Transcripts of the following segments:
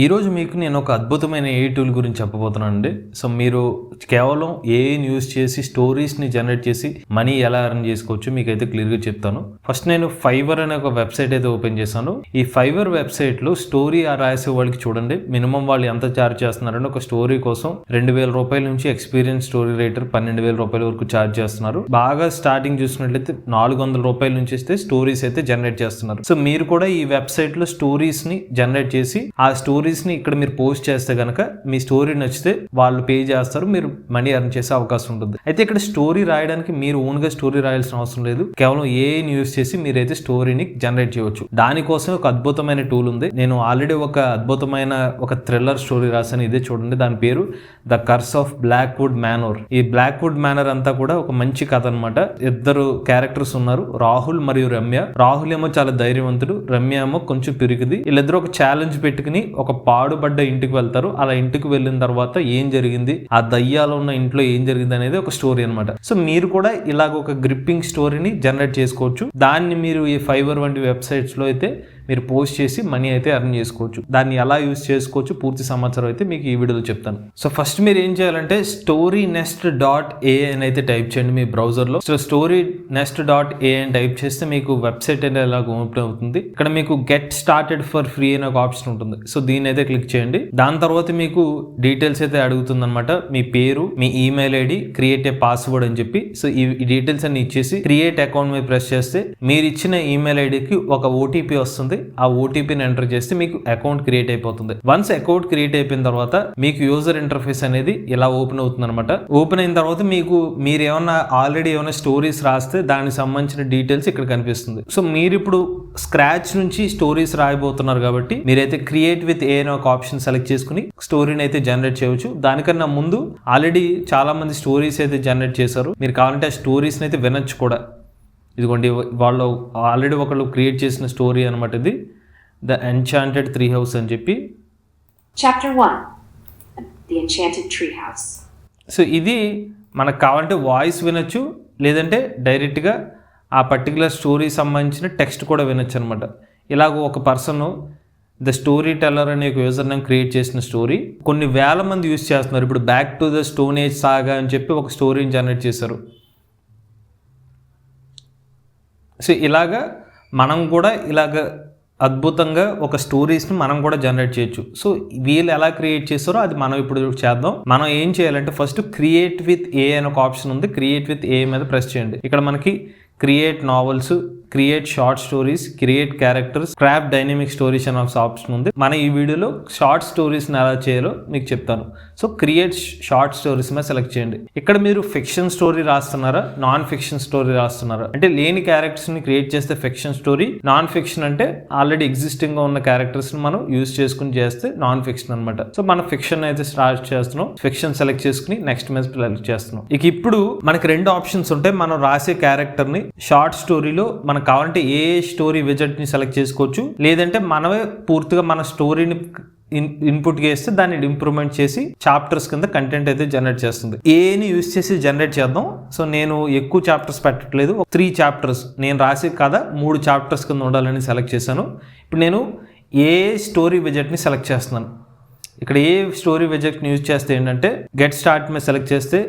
ఈరోజు మీకు నేను ఒక అద్భుతమైన ఏఐ టూల్ గురించి చెప్పబోతున్నానండి. సో మీరు కేవలం ఏఐని యూజ్ చేసి స్టోరీస్ని జనరేట్ చేసి మనీ ఎలా ఎర్న్ చేసుకోవచ్చు మీకైతే క్లియర్గా చెప్తాను. ఫస్ట్ నేను ఫైవర్ అనే ఒక వెబ్సైట్ అయితే ఓపెన్ చేశాను. ఈ ఫైవర్ వెబ్సైట్లో స్టోరీ రాసే వాళ్ళకి చూడండి మినిమం వాళ్ళు ఎంత ఛార్జ్ చేస్తున్నారంటే ఒక స్టోరీ కోసం 2,000 రూపాయల నుంచి ఎక్స్పీరియన్స్ స్టోరీ రైటర్ 12,000 రూపాయల వరకు ఛార్జ్ చేస్తున్నారు. బాగా స్టార్టింగ్ చూసినట్లయితే 400 రూపాయల నుంచి ఇస్తే స్టోరీస్ అయితే జనరేట్ చేస్తున్నారు. సో మీరు కూడా ఈ వెబ్సైట్లో స్టోరీస్ని జనరేట్ చేసి ఆ స్టోరీస్ని ఇక్కడ మీరు పోస్ట్ చేస్తే కనుక మీ స్టోరీ నచ్చితే వాళ్ళు పే చేస్తారు, మీరు మనీ ఎర్న్ చేసే అవకాశం ఉంటుంది. అయితే ఇక్కడ స్టోరీ రాయడానికి మీరు ఓన్గా స్టోరీ రాయాల్సిన అవసరం లేదు. కేవలం ఏఐని యూజ్ చేసి మీరైతే స్టోరీని జనరేట్ చేయవచ్చు. దానికోసం ఒక అద్భుతమైన టూల్ ఉంది. నేను ఆల్రెడీ ఒక అద్భుతమైన ఒక థ్రిల్లర్ స్టోరీ రాశాను. ఇదే చూడండి, దాని పేరు the curse of Blackwood manor. ఈ బ్లాక్వుడ్ మ్యానర్ అంతా కూడా ఒక మంచి కథ అనమాట. ఇద్దరు క్యారెక్టర్స్ ఉన్నారు, రాహుల్ మరియు రమ్య. రాహుల్ ఏమో చాలా ధైర్యవంతుడు, రమ్య ఏమో కొంచెం పిరికిది. వీళ్ళిద్దరూ ఒక ఛాలెంజ్ పెట్టుకుని ఒక పాడుబడ్డ ఇంటికి వెళ్తారు. అలా ఇంటికి వెళ్ళిన తర్వాత ఏం జరిగింది, ఆ దయ్యాలు ఉన్న ఇంట్లో ఏం జరిగింది అనేది ఒక స్టోరీ అనమాట. సో మీరు కూడా ఇలాగ ఒక గ్రిప్పింగ్ స్టోరీని జనరేట్ చేసుకోవచ్చు. దాన్ని మీరు ఈ ఫైవర్ వంటి వెబ్సైట్స్ లో అయితే మీరు పోస్ట్ చేసి మనీ అయితే ఎర్న్ చేసుకోవచ్చు. దాన్ని ఎలా యూజ్ చేసుకోవచ్చు పూర్తి సమాచారం అయితే మీకు ఈ వీడియోలో చెప్తాను. సో ఫస్ట్ మీరు ఏం చేయాలంటే story-nest.ai అని అయితే టైప్ చేయండి మీ బ్రౌజర్లో. సో story-nest.ai అని టైప్ చేస్తే మీకు వెబ్సైట్ అనేది ఎలా ఓపెన్ అవుతుంది. ఇక్కడ మీకు గెట్ స్టార్టెడ్ ఫర్ ఫ్రీ అనే ఒక ఆప్షన్ ఉంటుంది. సో దీన్ని అయితే క్లిక్ చేయండి. దాని తర్వాత మీకు డీటెయిల్స్ అయితే అడుగుతుంది అనమాట. మీ పేరు, మీ email ID, create a password అని చెప్పి. సో ఈ డీటెయిల్స్ అన్ని ఇచ్చేసి క్రియేట్ అకౌంట్ మీద ప్రెస్ చేస్తే మీరు ఇచ్చిన ఈమెయిల్ ఐడికి ఒక ఓటీపీ వస్తుంది. ఆ ఓటీపీని ఎంటర్ చేస్తే మీకు అకౌంట్ క్రియేట్ అయిపోతుంది. వన్స్ అకౌంట్ క్రియేట్ అయిపోయిన తర్వాత మీకు యూజర్ ఇంటర్ఫేస్ అనేది ఇలా ఓపెన్ అవుతుంది అనమాట. ఓపెన్ అయిన తర్వాత మీరు ఏమన్నా ఆల్రెడీ ఏమైనా స్టోరీస్ రాస్తే దానికి సంబంధించిన డీటెయిల్స్ ఇక్కడ కనిపిస్తుంది. సో మీరు ఇప్పుడు స్క్రాచ్ నుంచి స్టోరీస్ రాయబోతున్నారు కాబట్టి మీరైతే క్రియేట్ విత్ ఏ అనే ఒక ఆప్షన్ సెలెక్ట్ చేసుకుని స్టోరీని అయితే జనరేట్ చేయవచ్చు. దానికన్నా ముందు ఆల్రెడీ చాలా మంది స్టోరీస్ అయితే జనరేట్ చేశారు. మీరు కావాలంటే ఆ స్టోరీస్ని అయితే వినొచ్చు కూడా. ఇదిగోండి, వాళ్ళు ఆల్రెడీ ఒకళ్ళు క్రియేట్ చేసిన స్టోరీ అనమాట ఇది, ద ఎన్చాంటెడ్ ట్రీ హౌస్ అని చెప్పి. Chapter 1 The Enchanted Tree House. So ఇది మనకు కావాలంటే వాయిస్ వినొచ్చు, లేదంటే డైరెక్ట్గా ఆ పర్టికులర్ స్టోరీ సంబంధించిన టెక్స్ట్ కూడా వినొచ్చు అనమాట. ఇలాగ ఒక పర్సన్ ద స్టోరీ టెల్లర్ అనే ఒక యూజర్ నేమ్ క్రియేట్ చేసిన స్టోరీ కొన్ని వేల మంది యూజ్ చేస్తున్నారు. ఇప్పుడు back to the stone age saga అని చెప్పి ఒక స్టోరీని జనరేట్ చేశారు. సో ఇలాగా మనం కూడా ఇలాగ అద్భుతంగా ఒక స్టోరీస్ని మనం కూడా జనరేట్ చేయొచ్చు. సో వీళ్ళు ఎలా క్రియేట్ చేస్తారో అది మనం ఇప్పుడు చేద్దాం. మనం ఏం చేయాలంటే ఫస్ట్ క్రియేట్ విత్ ఏ అనే ఒక ఆప్షన్ ఉంది. క్రియేట్ విత్ ఏ మీద ప్రెస్ చేయండి. ఇక్కడ మనకి create novels, create short stories, create characters, craft dynamic stories అనే ఆప్షన్ ఉంది. మన ఈ వీడియోలో షార్ట్ స్టోరీస్ని ఎలా చేయాలో మీకు చెప్తాను. సో క్రియేట్ షార్ట్ స్టోరీస్ మీద సెలెక్ట్ చేయండి. ఇక్కడ మీరు ఫిక్షన్ స్టోరీ రాస్తున్నారా, నాన్ ఫిక్షన్ స్టోరీ రాస్తున్నారా అంటే లేని క్యారెక్టర్స్ని క్రియేట్ చేస్తే ఫిక్షన్ స్టోరీ, నాన్ ఫిక్షన్ అంటే ఆల్రెడీ ఎగ్జిస్టింగ్గా ఉన్న క్యారెక్టర్స్ని మనం యూజ్ చేసుకుని చేస్తే నాన్ ఫిక్షన్ అనమాట. సో మనం ఫిక్షన్ అయితే స్టార్ట్ చేస్తున్నాం. ఫిక్షన్ సెలెక్ట్ చేసుకుని నెక్స్ట్ మీద సెలెక్ట్ చేస్తున్నాం. ఇక ఇప్పుడు మనకి రెండు ఆప్షన్స్ ఉంటాయి. మనం రాసే క్యారెక్టర్ని షార్ట్ స్టోరీలో మనకు కావాలంటే ఏ స్టోరీ విజెట్ని సెలెక్ట్ చేసుకోవచ్చు, లేదంటే మనమే పూర్తిగా మన స్టోరీని ఇన్పుట్ చేస్తే దాన్ని ఇంప్రూవ్మెంట్ చేసి చాప్టర్స్ కింద కంటెంట్ అయితే జనరేట్ చేస్తుంది. ఏని యూజ్ చేసి జనరేట్ చేద్దాం. సో నేను ఎక్కువ చాప్టర్స్ పెట్టట్లేదు, 3 చాప్టర్స్ నేను రాసే కథ 3 చాప్టర్స్ కింద ఉండాలని సెలెక్ట్ చేశాను. ఇప్పుడు నేను ఏ స్టోరీ విజెట్ని సెలెక్ట్ చేస్తున్నాను. ఇక్కడ ఏ స్టోరీ విజెట్ని యూజ్ చేస్తే ఏంటంటే గెట్ స్టార్ట్ మీద సెలెక్ట్ చేస్తే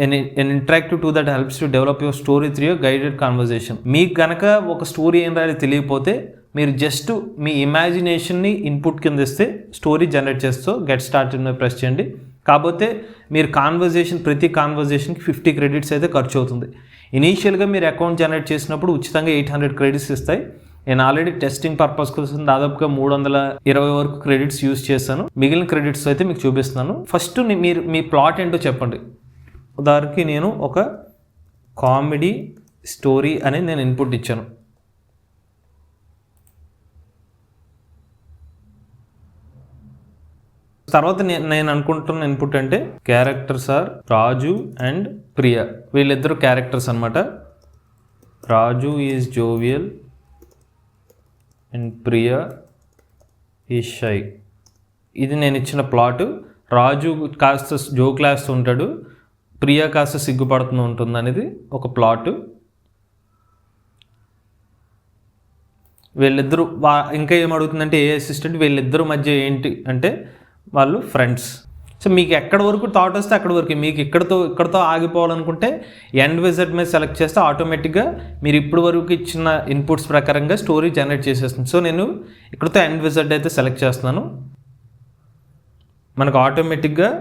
an interactive tool that helps to develop your story through a guided conversation. మీకు కనుక ఒక స్టోరీ ఏం రాయాలి తెలియకపోతే మీరు జస్ట్ మీ ఇమాజినేషన్ని ఇన్పుట్ కింద ఇస్తే స్టోరీ జనరేట్ చేస్తూ గెట్ స్టార్ట్ మీద ప్రెస్ చేయండి. కాకపోతే మీరు ప్రతి కాన్వర్జేషన్కి 50 క్రెడిట్స్ అయితే ఖర్చు అవుతుంది. ఇనీషియల్గా మీరు అకౌంట్ జనరేట్ చేసినప్పుడు ఉచితంగా 800 క్రెడిట్స్ ఇస్తాయి. నేను ఆల్రెడీ టెస్టింగ్ పర్పస్ కోసం దాదాపుగా 320 వరకు క్రెడిట్స్ యూజ్ చేశాను. మిగిలిన క్రెడిట్స్ అయితే మీకు చూపిస్తున్నాను. ఫస్ట్ మీరు మీ ప్లాట్ ఏంటో చెప్పండి. ఉదాహరణకి నేను ఒక కామెడీ స్టోరీ అని నేను ఇన్పుట్ ఇచ్చాను. తర్వాత నేను అనుకుంటున్న ఇన్పుట్ అంటే characters are Raju and Priya. వీళ్ళిద్దరు క్యారెక్టర్స్ అనమాట. Raju is jovial and Priya is shy. ఇది నేను ఇచ్చిన ప్లాట్. రాజు కాస్త జోక్లాస్తూ ఉంటాడు, ప్రియా కాస్త సిగ్గుపడుతూ ఉంటుంది అనేది ఒక ప్లాట్. వీళ్ళిద్దరూ ఇంకా ఏం అడుగుతుందంటే ఏ అసిస్టెంట్ వీళ్ళిద్దరు మధ్య ఏంటి అంటే వాళ్ళు ఫ్రెండ్స్. సో మీకు ఎక్కడ వరకు థాట్ వస్తే అక్కడ వరకు, మీకు ఇక్కడతో ఆగిపోవాలనుకుంటే ఎండ్ విజెట్ మీద సెలెక్ట్ చేస్తే ఆటోమేటిక్గా మీరు ఇప్పుడు వరకు ఇచ్చిన ఇన్పుట్స్ ప్రకారంగా స్టోరీ జనరేట్ చేసేస్తుంది. సో నేను ఇక్కడతో ఎండ్ విజెట్ అయితే సెలెక్ట్ చేస్తున్నాను. మనకు ఆటోమేటిక్గా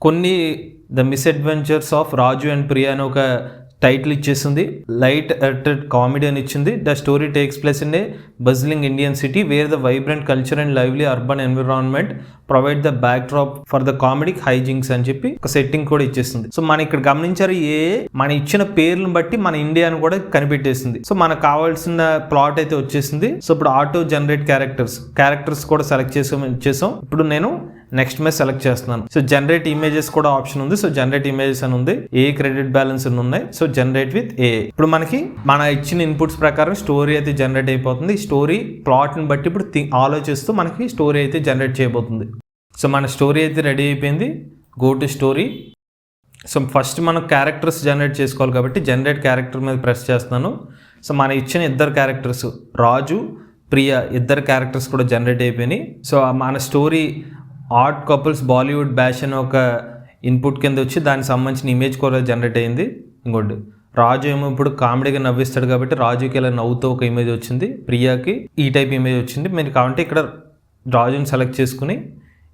కొన్ని the misadventures of Raju and Priya అని ఒక టైటిల్ ఇచ్చేసింది. లైట్ హార్టెడ్ కామెడీ అని ఇచ్చింది. The story takes place in a bustling Indian city where the vibrant culture and lively urban environment provide the backdrop for the comedic hijinks అని చెప్పి ఒక setting కూడా ఇచ్చేస్తుంది. సో మనం ఇక్కడ గమనించారు మన ఇచ్చిన పేర్లను బట్టి మన ఇండియాను కూడా కనిపెట్టేసింది. సో మనకు కావాల్సిన ప్లాట్ అయితే వచ్చేసింది. సో ఇప్పుడు ఆటో జనరేట్ క్యారెక్టర్స్ కూడా సెలెక్ట్ చేసాం. ఇప్పుడు నేను నెక్స్ట్ మీద సెలెక్ట్ చేస్తున్నాను. సో జనరేట్ ఇమేజెస్ కూడా ఆప్షన్ ఉంది. సో జనరేట్ ఇమేజెస్ అని ఉంది. ఏ క్రెడిట్ బ్యాలెన్స్ అని ఉన్నాయి. So generate with a. ఇప్పుడు మనకి మన ఇచ్చిన ఇన్పుట్స్ ప్రకారం స్టోరీ అయితే జనరేట్ అయిపోతుంది. స్టోరీ ప్లాట్ని బట్టి ఇప్పుడు ఆలోచిస్తూ మనకి స్టోరీ అయితే జనరేట్ చేయబోతుంది. సో మన స్టోరీ అయితే రెడీ అయిపోయింది. Go to story. So first మనం క్యారెక్టర్స్ జనరేట్ చేసుకోవాలి కాబట్టి జనరేట్ క్యారెక్టర్ మీద ప్రెస్ చేస్తున్నాను. సో మన ఇచ్చిన ఇద్దరు క్యారెక్టర్స్ రాజు ప్రియా ఇద్దరు క్యారెక్టర్స్ కూడా జనరేట్ అయిపోయినాయి. సో మన story art couples Bollywood bash అని ఒక ఇన్పుట్ కింద వచ్చి దానికి సంబంధించిన ఇమేజ్ కూడా జనరేట్ అయింది. ఇంకోటి రాజు ఏమో ఇప్పుడు కామెడీగా నవ్విస్తాడు కాబట్టి రాజుకి ఇలా నవ్వుతూ ఒక ఇమేజ్ వచ్చింది. ప్రియాకి ఈ టైప్ ఇమేజ్ వచ్చింది. మీరు కావాలంటే ఇక్కడ రాజుని సెలెక్ట్ చేసుకుని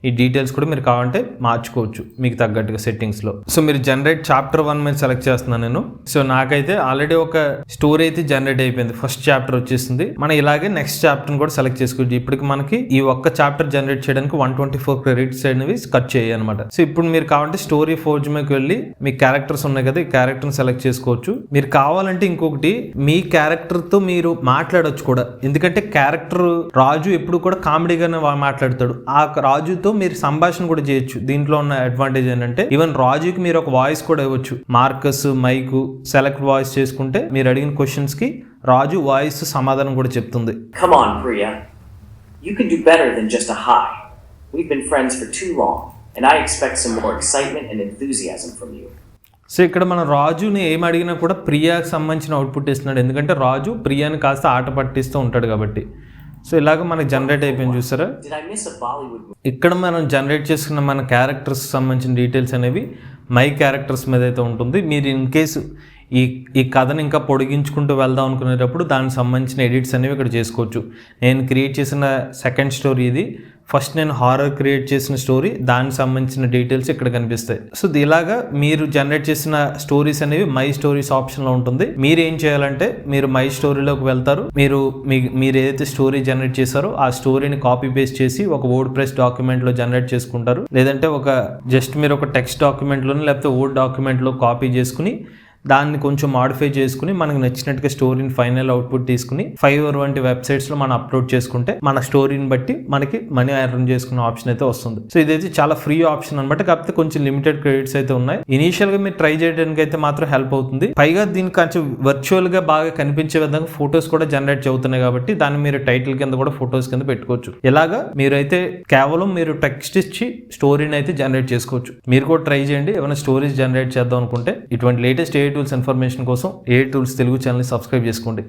ఈ డీటెయిల్స్ కూడా మీరు కావాలంటే మార్చుకోవచ్చు మీకు తగ్గట్టుగా సెట్టింగ్స్లో. సో మీరు జనరేట్ చాప్టర్ 1 మీద సెలెక్ట్ చేస్తున్నాను నేను. సో నాకైతే ఆల్రెడీ ఒక స్టోరీ అయితే జనరేట్ అయిపోయింది. ఫస్ట్ చాప్టర్ వచ్చేసింది. మనం ఇలాగే నెక్స్ట్ చాప్టర్ని కూడా సెలెక్ట్ చేసుకోవచ్చు. ఇప్పటికి మనకి ఈ ఒక్క చాప్టర్ జనరేట్ చేయడానికి 124 క్రెడిట్స్ అనేవి కట్ చేయాలి అనమాట. సో ఇప్పుడు మీరు కావాలంటే స్టోరీ ఫోర్జ్ మీదకి వెళ్ళి మీ క్యారెక్టర్స్ ఉన్నాయి కదా, ఈ క్యారెక్టర్ని సెలెక్ట్ చేసుకోవచ్చు. మీరు కావాలంటే ఇంకొకటి మీ క్యారెక్టర్తో మీరు మాట్లాడొచ్చు కూడా. ఎందుకంటే క్యారెక్టర్ రాజు ఎప్పుడు కూడా కామెడీగానే మాట్లాడతాడు. ఆ రాజుతో మీరు సంభాషణ కూడా చేయొచ్చు. దీంట్లో ఉన్న అడ్వాంటేజ్ ఏంటంటే ఈవెన్ రాజుకి మీరు ఒక వాయిస్ కూడా ఇవ్వచ్చు. మార్కస్ మైకు సెలెక్ట్ వాయిస్ చేసుకుంటే మీరు అడిగిన క్వశ్చన్స్ కి రాజు వాయిస్ సమాధానం కూడా చెప్తుంది. Come on, Priya. You can do better than just a hi. We've been friends for too long, and I expect some more excitement and enthusiasm from you. So ఇక్కడ మన రాజుని ఏం అడిగినా కూడా ప్రియాకి సంబంధించిన అవుట్పుట్ ఇస్తున్నాడు. ఎందుకంటే రాజు ప్రియాని కాస్త ఆట పట్టిస్తూ ఉంటాడు కాబట్టి. సో ఇలాగ మనకి జనరేట్ అయిపోయింది చూసారా. ఇక్కడ మనం జనరేట్ చేసుకున్న మన క్యారెక్టర్స్ సంబంధించిన డీటెయిల్స్ అనేవి మై క్యారెక్టర్స్ మీద అయితే ఉంటుంది. మీరు ఇన్ కేసు ఈ కథను ఇంకా పొడిగించుకుంటూ వెళ్దాం అనుకునేటప్పుడు దానికి సంబంధించిన ఎడిట్స్ అనేవి ఇక్కడ చేసుకోవచ్చు. నేను క్రియేట్ చేసిన సెకండ్ స్టోరీ ఇది. ఫస్ట్ నేను హారర్ క్రియేట్ చేసిన స్టోరీ, దానికి సంబంధించిన డీటెయిల్స్ ఇక్కడ కనిపిస్తాయి. సో ఇలాగా మీరు జనరేట్ చేసిన స్టోరీస్ అనేవి మై స్టోరీస్ ఆప్షన్లో ఉంటుంది. మీరు ఏం చేయాలంటే మీరు మై స్టోరీలోకి వెళ్తారు. మీరు ఏదైతే స్టోరీ జనరేట్ చేశారో ఆ స్టోరీని కాపీ పేస్ట్ చేసి ఒక వర్డ్ ప్రెస్ డాక్యుమెంట్లో జనరేట్ చేసుకుంటారు. లేదంటే మీరు ఒక టెక్స్ట్ డాక్యుమెంట్లోనే లేకపోతే వర్డ్ డాక్యుమెంట్లో కాపీ చేసుకుని దాన్ని కొంచెం మాడిఫై చేసుకుని మనకు నచ్చినట్టుగా స్టోరీని ఫైనల్ అవుట్పుట్ తీసుకుని Fiverr వంటి వెబ్సైట్స్లో మనం అప్లోడ్ చేసుకుంటే మన స్టోరీని బట్టి మనకి మనీ ఎర్న్ చేసుకునే ఆప్షన్ అయితే వస్తుంది. సో ఇదైతే చాలా ఫ్రీ ఆప్షన్ అనమాట. కాకపోతే కొంచెం లిమిటెడ్ క్రెడిట్స్ అయితే ఉన్నాయి. ఇనీషియల్గా మీరు ట్రై చేయడానికి అయితే మాత్రం హెల్ప్ అవుతుంది. పైగా దీనికి కొంచెం వర్చువల్గా బాగా కనిపించే విధంగా ఫొటోస్ కూడా జనరేట్ అవుతున్నాయి కాబట్టి దాన్ని మీరు టైటిల్ కింద కూడా ఫొటోస్ కింద పెట్టుకోవచ్చు. ఇలాగా మీరైతే కేవలం మీరు టెక్స్ట్ ఇచ్చి స్టోరీని అయితే జనరేట్ చేసుకోవచ్చు. మీరు కూడా ట్రై చేయండి. ఏమైనా స్టోరీస్ జనరేట్ చేద్దాం అనుకుంటే ఇటువంటి లేటెస్ట్ ఏ టూల్స్ ఇన్ఫర్మేషన్ కోసం ఏ టూల్స్ తెలుగు ఛానల్ని సబ్స్క్రైబ్ చేసుకోండి.